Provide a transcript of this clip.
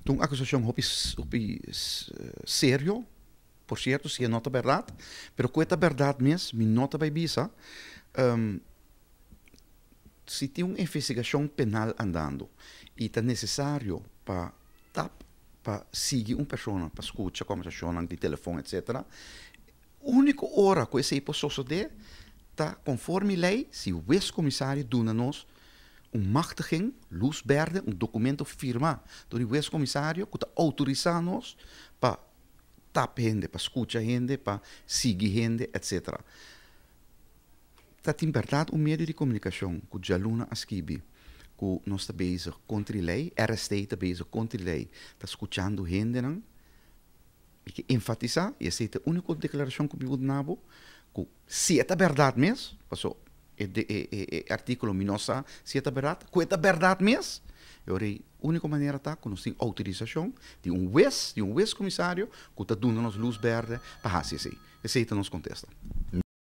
Então, a acusação é sério, por certo, se é nota verdade, mas com essa verdade mesmo, me nota vai bisa, se tem uma investigação penal andando e é necessário para seguir uma pessoa, para escutar a conversação de telefone, etc., a única hora que esse pode suceder está conforme lei, se o ex-comissário dá-nos machtiging, luz verde, documento firma door o ex-comissário que autoriza nos para tap gente, para escutar gente, para seguir gente, etc. Está em verdade meio de comunicação que o Jaluna escreve, que nós está bezig contra a lei, RST está bezig contra a lei, está escutando gente, não? E que enfatizar, e essa é a única declaração que eu vou dar, que se é verdade mesmo, passou artículo minosa, se é verdade, que é verdade mesmo, a única maneira está que nós temos autorização de um ex-comissário que está dando nos luz verde para fazer isso. Esse aí nos contesta.